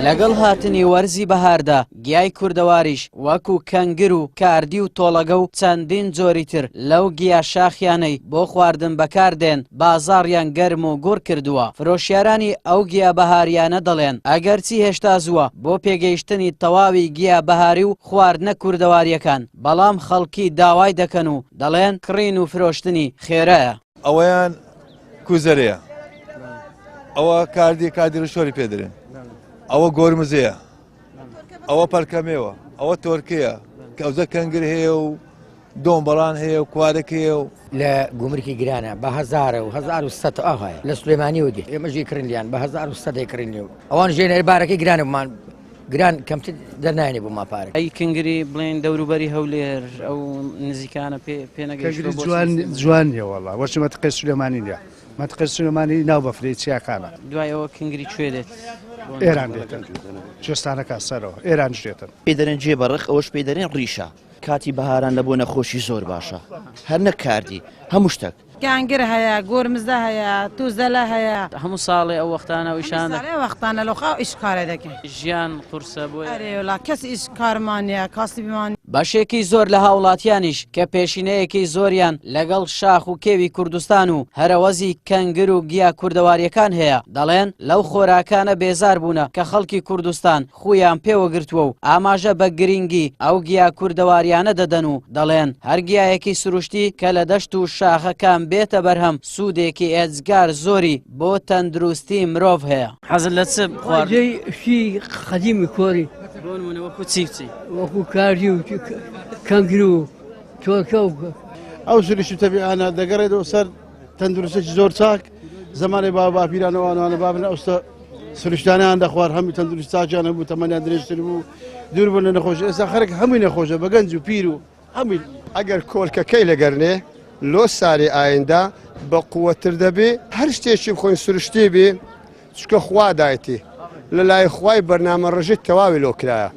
لەگەڵ هاتنی وەرزی بەهاردا گیای کوردەواریش وەکو کەنگر و کاردی و تۆڵەگە و چەندین جۆری تر لەو گیا شاخیانەی بۆ خواردن بەکاردێن بازاڕیان گەرم و گوڕ کردووە. فرۆشیارانی ئەو گیا بەهاریانە دەڵێن ئەگەرچی هێشتا زووە بۆ پێگەیشتنی تەواوی گیا بەهاری و خواردنە کوردەواریەکان، بەڵام خەڵکی داوای دەکەن و دەڵێن کڕین و فرۆشتنی خێرەیە. ئەوەیان کوزەرەیە، ئەوە کاردی ڕشۆری پێدرێن، ئەوە گۆرمزەیە، ئەوە پەرکەمێوە، ئەوە تۆرکەیە، کەوزە کەنگر هەیە و دۆمبەڵان هەیە و کوارێک هەیە و لە گومرکی گرانە بە 1100 ئاهەیە لە سلێمانی وگی ئێمەژی کڕنیان بە 1100 کڕنی و ئەوان ژێنەر بارەکەی گرانمان گران کەمتر دەرنانی بۆ ماپارێک. ئەی کنگری بڵێن دەوروبەری هەولێر ئەو نزیکانە پێنەگەیشت جوان نیە وەڵا وەچ مەتقی سلێمانی نیە، مەتقی سلێمانی ناو بەفری چیاکانە. دوای ئەوە کنگری کوێ دێت؟ ئێران دێتن کوێستانەکە سەرەوە ئێران دێتن. پێی دەرێن جێ بەڕق ئەوەش پێی دەرێن ڕیشە. کاتی بەهاران لە بۆ نەخۆشی زۆر باشە، هەر نەکاردی هەموو شتێک. گانگر هەیە، گۆرمزە هەیە، توزەلە هەیە، هەموو ساڵێ ئەو وەختانە ئیشان وەختانە لەخوا ئیشکارە دەکەن. ژیان قورسە بۆ ئەرێولا کەس ئیشکارمانە کاسی بیمان. بەشێکی زۆر لە هاوڵاتیانیش کە پێشینەیەکی زۆریان لەگەڵ شاخ و کێوی کوردستان و هەرەوەزی کەنگر و گیا کوردەواریەکان هەیە، دەڵێن لەو خۆراکانە بێزار بوونە کە خەڵکی کوردستان خۆیان پێوە گرتووە و ئاماژە بە گرنگی ئەو گیا کوردەواریانە دەدەن و دەڵێن هەرگیایەکی سروشتی کە لە دەشت و شاخەکان بێتە بەرهەم سوودێکی ئێجگار زۆری بۆ تەندروستی مرۆڤ هەیە. حەزت لە چ خواردنی خەدیمی کۆری بۆ نمونە وەکو چی وەکو کاردی و کەنگر و تۆرکە و ئەو سروشتی تەبیعانە دەگەڕێتەوە سەر تەندروستێکی زۆر چاک. زمانی باپیرانەوانوانە بابن ئەوستە سروشتانیان دەخوارد هەمووی تەندروستی چاکیان هەبوو، تەمەنیان درێژتر بوو، دوور بوون لە نەخۆشی. ئێستا خەڵک هەمووی نەخۆشە بە گەنج و پیر و هەمووی. ئەگەر کۆلکەکەی لەگەرنێ لۆ ساری ئایندا بە قووەتر دەبێ، هەر شتێکی بخۆین سروشتی بێ چکە خوا دایەتی لە لای خوای بەرنامە ڕژێت تەواوی لۆکرایە.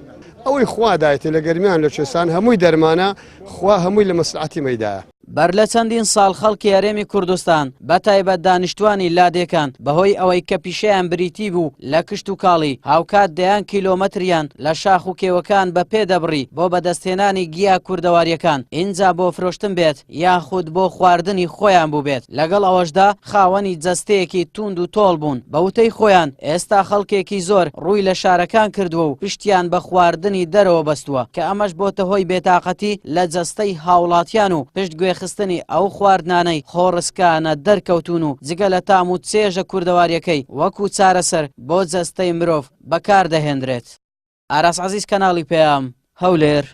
ئەوەی خوا دایەتی لە گەرمیان لە کوێستان هەمووی دەرمانە، خوا هەمووی لە مەسلحەتی مەیدایە. بەر لە چەندین ساڵ خەڵکی هەرێمی کوردستان بەتایبەت دانیشتوانی لادێکان بەهۆی ئەوەی کە پیشەیان بریتی بوو لە کشت و کاڵی هاوکات دەیان کیلۆمەتریان لە شاخ و کێوەکان بە پێدەبڕی بۆ بەدەستهێنانی گیا کوردەواریەکان، ئینجا بۆ فرۆشتن بێت یاخود بۆ خواردنی خۆیان بوو بێت. لەگەڵ ئەوەشدا خاوەنی جەستەیەکی توند و تۆڵ بوون. بەوتەی خۆیان ئێستا خەڵکێکی زۆر ڕووی لە شارەکان کردووە و پشتیان بە خواردنی دەرەوە بەستووە کە ئەمەش بۆتە هۆی بێتاقەتی لە جەستەی هاوڵاتیان و پشت گوێخستنی ئەو خواردنانەی خۆڕسکانە دەرکەوتون و جگە لە تام و چێژە کوردەواریەکەی وەکو چارەسەر بۆ جەستەی مرۆڤ بەکاردەهێنرێت. ئاراس عەزیز، کەناڵی پێام، هەولێر.